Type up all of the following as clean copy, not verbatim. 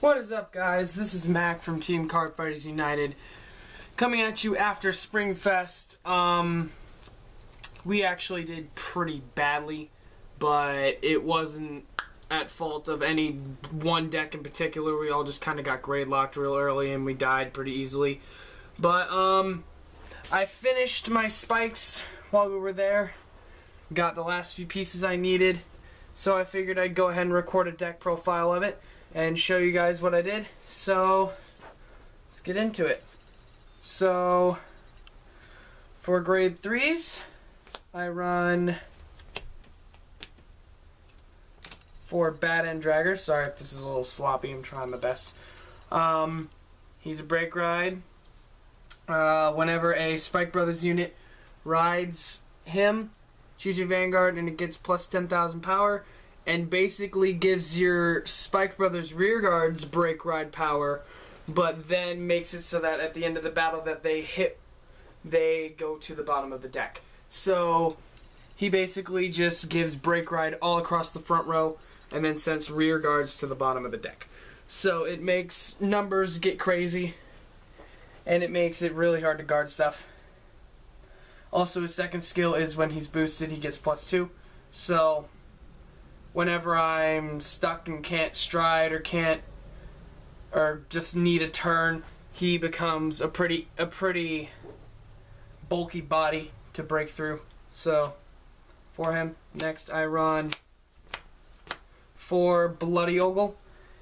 What is up, guys? This is Mack from Team Cardfighters United, coming at you after Springfest. We actually did pretty badly, but it wasn't at fault of any one deck in particular. We all just kind of got grade locked real early and we died pretty easily. But I finished my spikes while we were there, got the last few pieces I needed, so I figured I'd go ahead and record a deck profile of it and show you guys what I did. So let's get into it. So for grade 3s, I run 4 Bad End Draggers. Sorry if this is a little sloppy, I'm trying my best. He's a break ride. Whenever a Spike Brothers unit rides him, choose your Vanguard and it gets plus 10,000 power, and basically gives your Spike Brothers rear guards break ride power, but then makes it so that at the end of the battle that they hit, they go to the bottom of the deck. So he basically just gives break ride all across the front row and then sends rear guards to the bottom of the deck. So it makes numbers get crazy and it makes it really hard to guard stuff. Also, his second skill is when he's boosted, he gets plus 2. So whenever I'm stuck and can't stride or just need a turn, he becomes a pretty bulky body to break through. So for him, next I run for Bloody Ogle.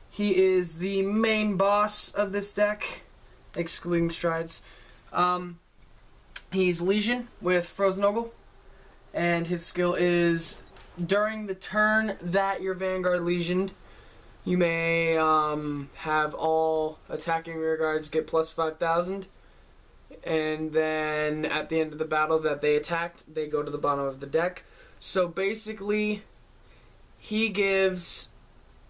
He is the main boss of this deck, excluding strides. He's Legion with Frozen Ogle, and his skill is during the turn that your Vanguard Legioned, you may have all attacking rear guards get plus 5,000, and then at the end of the battle that they attacked, they go to the bottom of the deck. So basically, he gives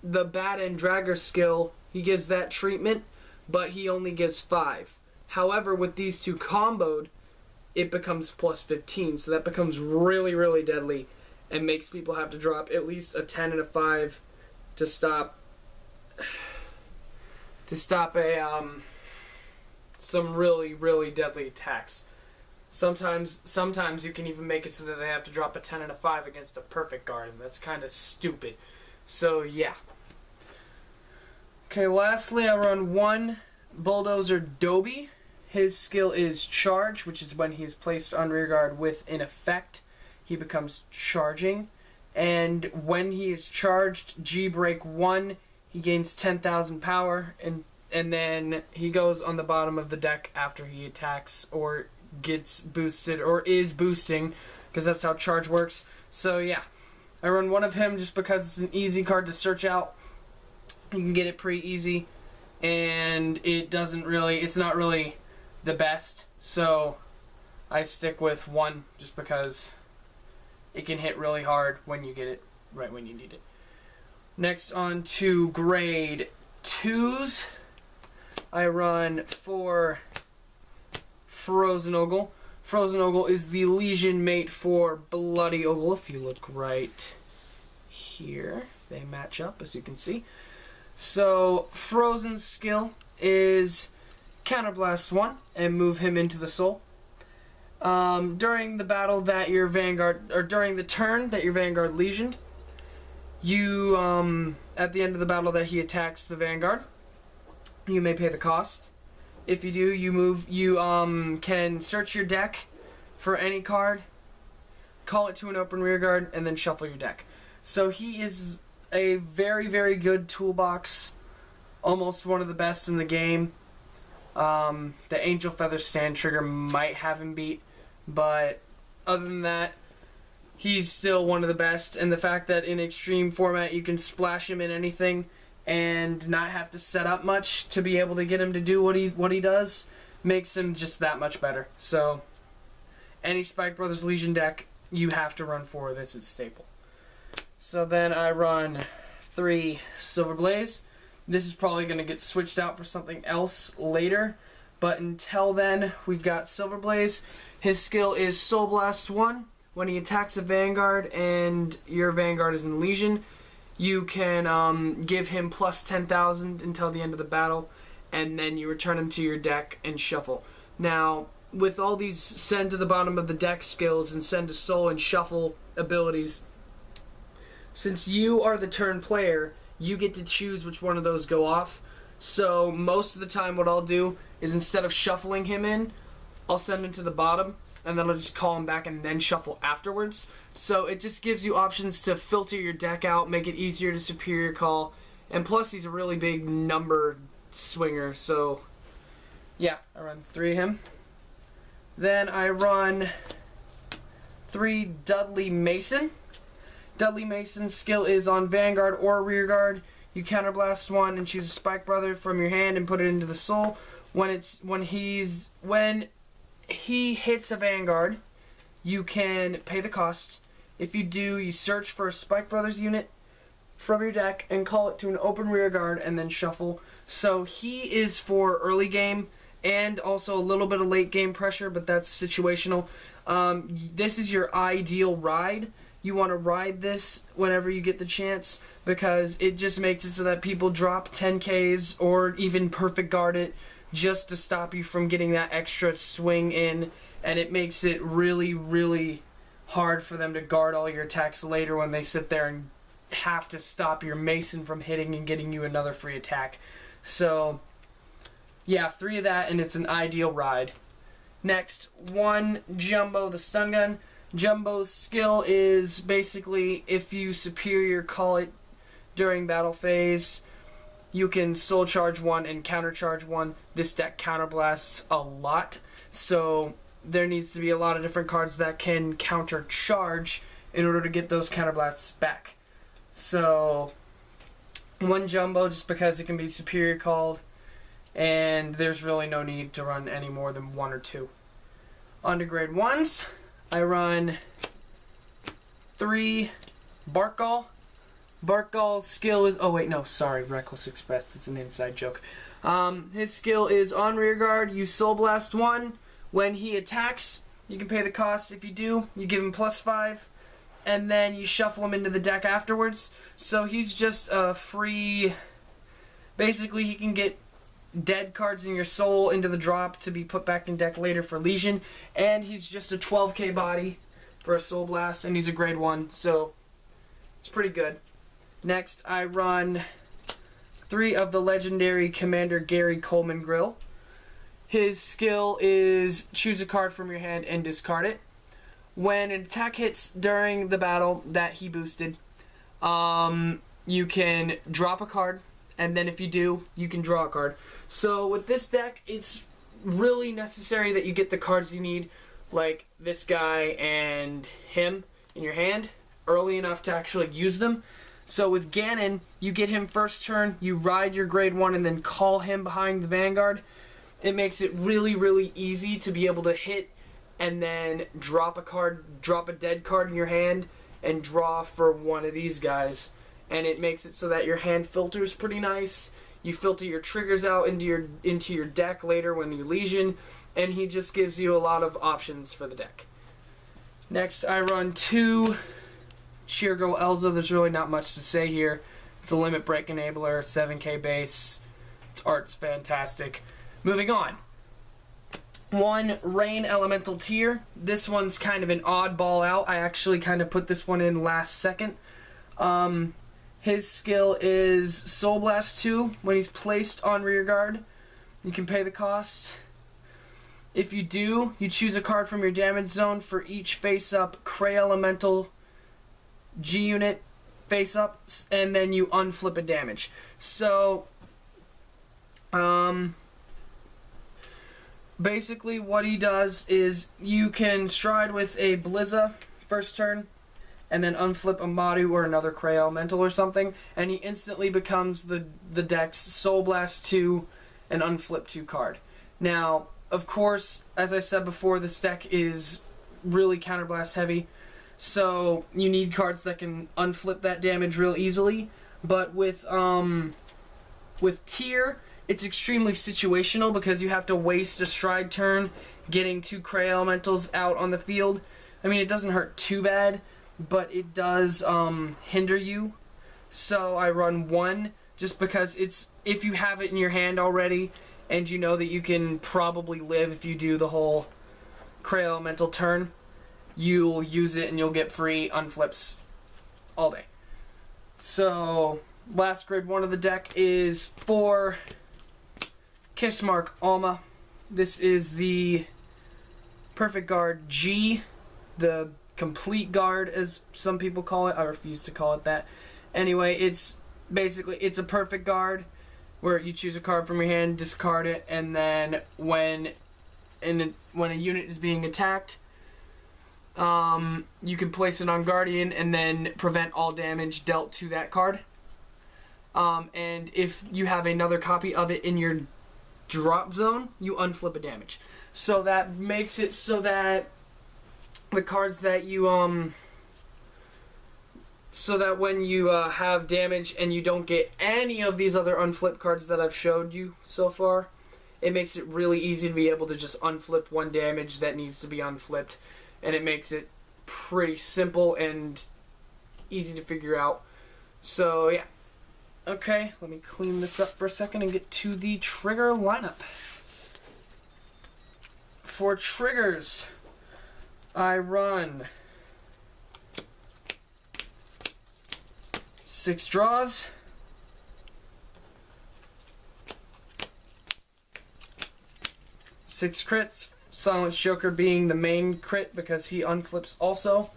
the Bad End Dragger skill, he gives that treatment, but he only gives 5. However, with these two comboed, it becomes plus 15, so that becomes really, really deadly and makes people have to drop at least a 10 and a 5 to stop some really, really deadly attacks. Sometimes you can even make it so that they have to drop a 10 and a 5 against a perfect guard, and that's kind of stupid. So yeah. Okay, lastly I run 1 Bulldozer Dobie. His skill is Charge, which is when he is placed on rear guard with an effect, he becomes charging. And when he is charged, G break 1, he gains 10,000 power, and then he goes on the bottom of the deck after he attacks or gets boosted or is boosting, because that's how charge works. So yeah, I run 1 of him just because it's an easy card to search out. You can get it pretty easy, and it's not really the best, so I stick with 1 just because it can hit really hard when you get it right when you need it. Next, on to grade 2s, I run for Frozen Ogle. Frozen Ogle is the Legion mate for Bloody Ogle. If you look right here, they match up, as you can see. So Frozen's skill is Counterblast 1 and move him into the soul. During the battle that your Vanguard, or during the turn that your Vanguard Legioned, you, at the end of the battle that he attacks the Vanguard, you may pay the cost. If you do, you can search your deck for any card, call it to an open rear guard, and then shuffle your deck. So he is a very, very good toolbox, almost one of the best in the game. The Angel Feather stand trigger might have him beat, but other than that, he's still one of the best. And the fact that in extreme format you can splash him in anything and not have to set up much to be able to get him to do what he does makes him just that much better. So any Spike Brothers Legion deck, you have to run 4 of this. It's staple. So then I run 3 Silver Blaze. This is probably going to get switched out for something else later, but until then, we've got Silver Blaze. His skill is Soul Blast 1. When he attacks a Vanguard and your Vanguard is in Legion, you can give him plus 10,000 until the end of the battle, and then you return him to your deck and shuffle. Now, with all these send to the bottom of the deck skills and send to soul and shuffle abilities, since you are the turn player, you get to choose which one of those go off. So most of the time what I'll do is, instead of shuffling him in, I'll send him to the bottom, and then I'll just call him back and then shuffle afterwards. So it just gives you options to filter your deck out, make it easier to superior call, and plus he's a really big number swinger, so yeah, I run 3 of him. Then I run 3 Dudley Mason. Dudley Mason's skill is on Vanguard or Rearguard. You counterblast 1 and choose a Spike Brother from your hand and put it into the soul. When he hits a Vanguard, you can pay the cost. If you do, you search for a Spike Brothers unit from your deck and call it to an open Rearguard and then shuffle. So he is for early game and also a little bit of late game pressure, but that's situational. This is your ideal ride. You want to ride this whenever you get the chance, because it just makes it so that people drop 10Ks or even perfect guard it just to stop you from getting that extra swing in, and it makes it really, really hard for them to guard all your attacks later when they sit there and have to stop your Mason from hitting and getting you another free attack. So yeah, 3 of that, and it's an ideal ride. Next, 1 Jumbo the stun gun. Jumbo's skill is basically, if you superior call it during battle phase, you can soul charge 1 and counter charge 1. This deck counterblasts a lot, so there needs to be a lot of different cards that can counter charge in order to get those counterblasts back. So 1 Jumbo, just because it can be superior called, and there's really no need to run any more than 1 or 2. On to grade 1s. I run 3 Barkgall. Barkgall's skill is... oh wait, no, sorry, Reckless Express. That's an inside joke. His skill is on Rearguard. You Soul Blast 1. When he attacks, you can pay the cost. If you do, you give him plus 5. And then you shuffle him into the deck afterwards. So he's just a free... basically, he can get dead cards in your soul into the drop to be put back in deck later for Legion, and he's just a 12k body for a Soul Blast, and he's a grade 1, so it's pretty good. Next, I run 3 of the legendary Commander Gary Coleman Grill. His skill is choose a card from your hand and discard it. When an attack hits during the battle that he boosted, you can drop a card, and then if you do, you can draw a card. So with this deck, it's really necessary that you get the cards you need, like this guy and him in your hand, early enough to actually use them. So with Ganon, you get him first turn, you ride your grade 1 and then call him behind the Vanguard. It makes it really, really easy to be able to hit and then drop a card, drop a dead card in your hand and draw for one of these guys. And it makes it so that your hand filters pretty nice. You filter your triggers out into your deck later when you Legion, and he just gives you a lot of options for the deck. Next, I run 2 Cheer Girl Elza. There's really not much to say here. It's a limit break enabler, 7k base. Its art's fantastic. Moving on. 1 Rain Elemental Tier. This one's kind of an oddball out. I actually kind of put this one in last second. His skill is Soul Blast 2. When he's placed on Rearguard, you can pay the cost. If you do, you choose a card from your damage zone for each face-up Cray Elemental G-Unit face-up, and then you unflip a damage. So, basically what he does is you can stride with a Blizza first turn, and then unflip a Madu or another Cray Elemental or something, and he instantly becomes the deck's Soul Blast 2 and unflip 2 card. Now, of course, as I said before, this deck is really counterblast heavy, so you need cards that can unflip that damage real easily, but with Tier, it's extremely situational because you have to waste a stride turn getting 2 Cray Elementals out on the field. I mean, it doesn't hurt too bad, but it does hinder you So I run 1 just because it's, if you have it in your hand already and you know that you can probably live if you do the whole Cray Elemental turn, you'll use it and you'll get free unflips all day. So last grid 1 of the deck is for Kissmark Alma. This is the Perfect Guard G, the complete guard as some people call it. I refuse to call it that. Anyway, it's basically, it's a perfect guard where you choose a card from your hand, discard it, and then when a unit is being attacked, you can place it on Guardian and then prevent all damage dealt to that card. And if you have another copy of it in your drop zone, you unflip a damage. So that makes it so that the cards that you so that when you have damage and you don't get any of these other unflipped cards that I've showed you so far, it makes it really easy to be able to just unflip 1 damage that needs to be unflipped, and it makes it pretty simple and easy to figure out. So yeah. Okay, let me clean this up for a second and get to the trigger lineup. For triggers, I run 6 draws, 6 crits, Silence Joker being the main crit because he unflips also.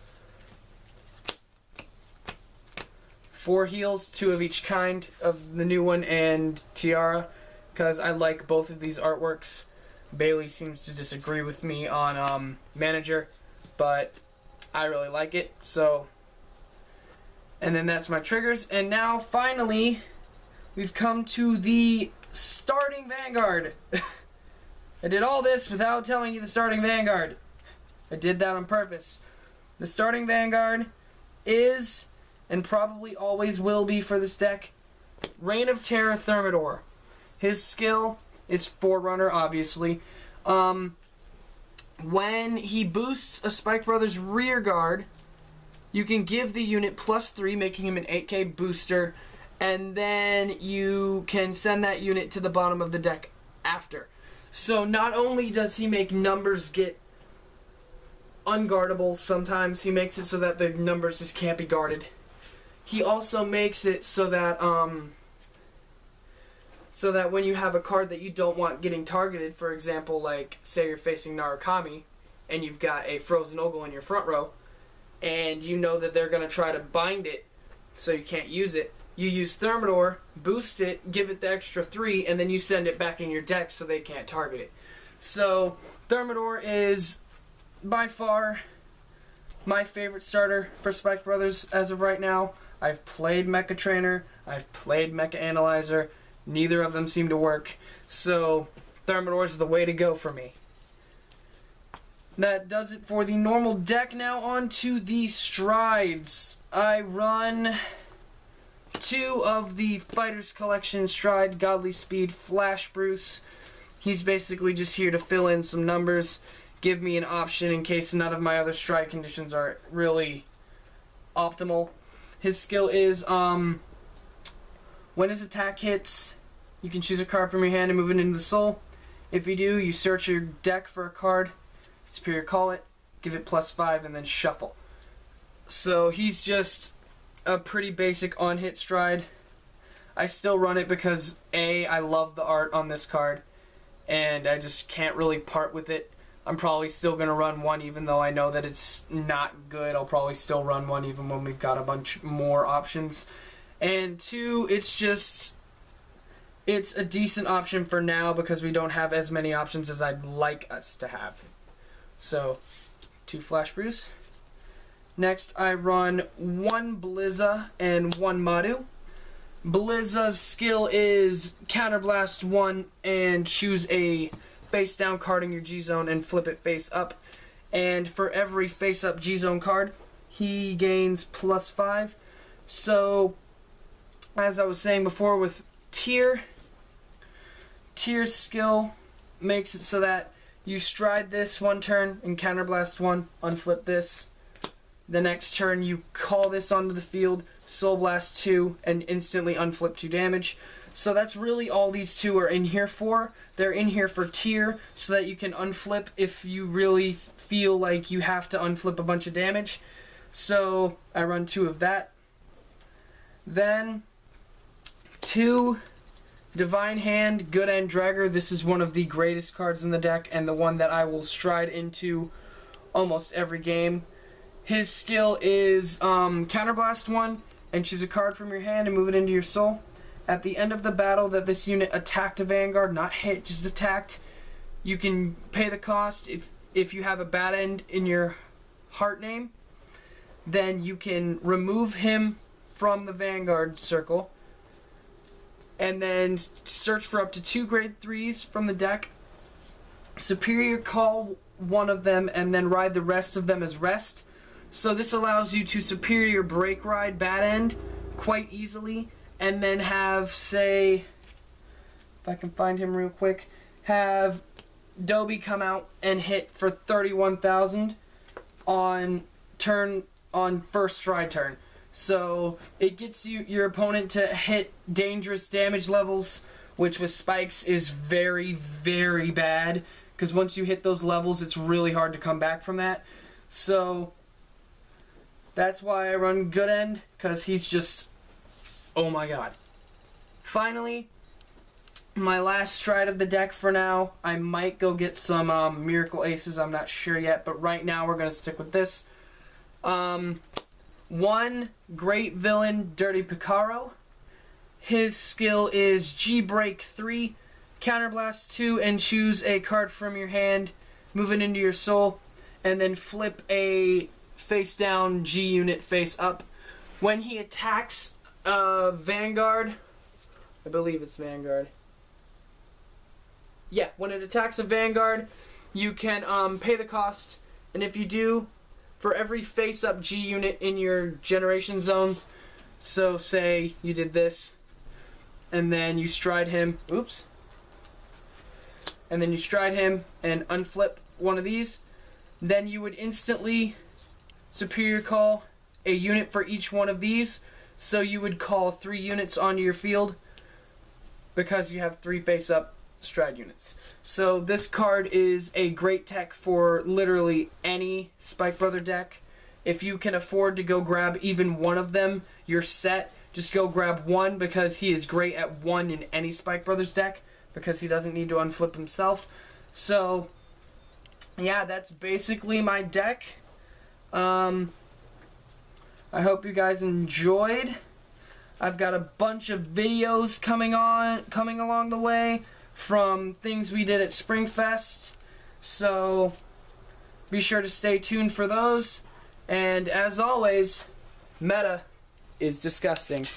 4 heals, 2 of each kind of the new one and Tiara, because I like both of these artworks. Bailey seems to disagree with me on Manager, but I really like it. So, and then that's my triggers. And now, finally, we've come to the starting Vanguard. I did all this without telling you the starting Vanguard. I did that on purpose. The starting Vanguard is, and probably always will be for this deck, Reign of Terror Thermidor. His skill is Forerunner, obviously. When he boosts a Spike Brothers rear guard, you can give the unit +3, making him an 8k booster, and then you can send that unit to the bottom of the deck after. So not only does he make numbers get unguardable, sometimes he makes it so that the numbers just can't be guarded. He also makes it so that when you have a card that you don't want getting targeted, for example, like say you're facing Narukami and you've got a Frozen Ogle in your front row and you know that they're going to try to bind it so you can't use it, you use Thermidor, boost it, give it the extra 3, and then you send it back in your deck so they can't target it. So Thermidor is by far my favorite starter for Spike Brothers as of right now. I've played Mecha Trainer, I've played Mecha Analyzer, neither of them seem to work, so Thermidor is the way to go for me. That does it for the normal deck. Now on to the strides. I run 2 of the Fighters Collection Stride, Godly Speed, Flash Bruce. He's basically just here to fill in some numbers, give me an option in case none of my other stride conditions are really optimal. His skill is, when his attack hits, you can choose a card from your hand and move it into the soul. If you do, you search your deck for a card, Superior Call it, give it +5, and then shuffle. So he's just a pretty basic on-hit stride. I still run it because, A, I love the art on this card, and I just can't really part with it. I'm probably still going to run 1 even though I know that it's not good. I'll probably still run 1 even when we've got a bunch more options. And 2, it's a decent option for now because we don't have as many options as I'd like us to have. So, 2 Flash Bruce. Next, I run 1 Blizza and 1 Madu. Blizza's skill is Counterblast 1 and choose a face down card in your G-Zone and flip it face up. And for every face up G-Zone card, he gains +5. So, as I was saying before with Tier's skill makes it so that you stride this 1 turn and Counterblast 1, unflip this. The next turn you call this onto the field, Soul Blast 2, and instantly unflip 2 damage. So that's really all these two are in here for. They're in here for tier, so that you can unflip if you really feel like you have to unflip a bunch of damage. So I run 2 of that. Then 2 Divine Hand, Good End Dragger. This is one of the greatest cards in the deck, and the one that I will stride into almost every game. His skill is Counterblast 1, and choose a card from your hand and move it into your soul. At the end of the battle that this unit attacked a Vanguard, not hit, just attacked, you can pay the cost. If you have a bad end in your heart name, then you can remove him from the Vanguard circle, and then search for up to 2 grade 3s from the deck. Superior call one of them, and then ride the rest of them as rest. So this allows you to superior break ride bad end quite easily, and then have, say, if I can find him real quick, have Dobie come out and hit for 31,000 on first stride turn. So it gets your opponent to hit dangerous damage levels, which with spikes is very, very bad, because once you hit those levels, it's really hard to come back from that. So that's why I run Good End, because he's just, oh my god. Finally, my last stride of the deck for now. I might go get some Miracle Aces, I'm not sure yet, but right now we're going to stick with this. 1 Great Villain, Dirty Picaro. His skill is G-Break 3, Counterblast 2, and choose a card from your hand, move it into your soul, and then flip a face down G unit face up. When he attacks Vanguard, I believe it's Vanguard. Yeah, when it attacks a Vanguard, you can pay the cost, and if you do, for every face-up G unit in your generation zone, so say you did this, and then you stride him, oops, and then you stride him and unflip one of these, then you would instantly superior call a unit for each one of these, so you would call 3 units onto your field, because you have 3 face-up stride units. So this card is a great tech for literally any Spike Brother deck. If you can afford to go grab even one of them, you're set. Just go grab 1, because he is great at 1 in any Spike Brothers deck, because he doesn't need to unflip himself. So yeah, that's basically my deck. I hope you guys enjoyed. I've got a bunch of videos coming along the way from things we did at Springfest, so be sure to stay tuned for those. And as always, meta is disgusting.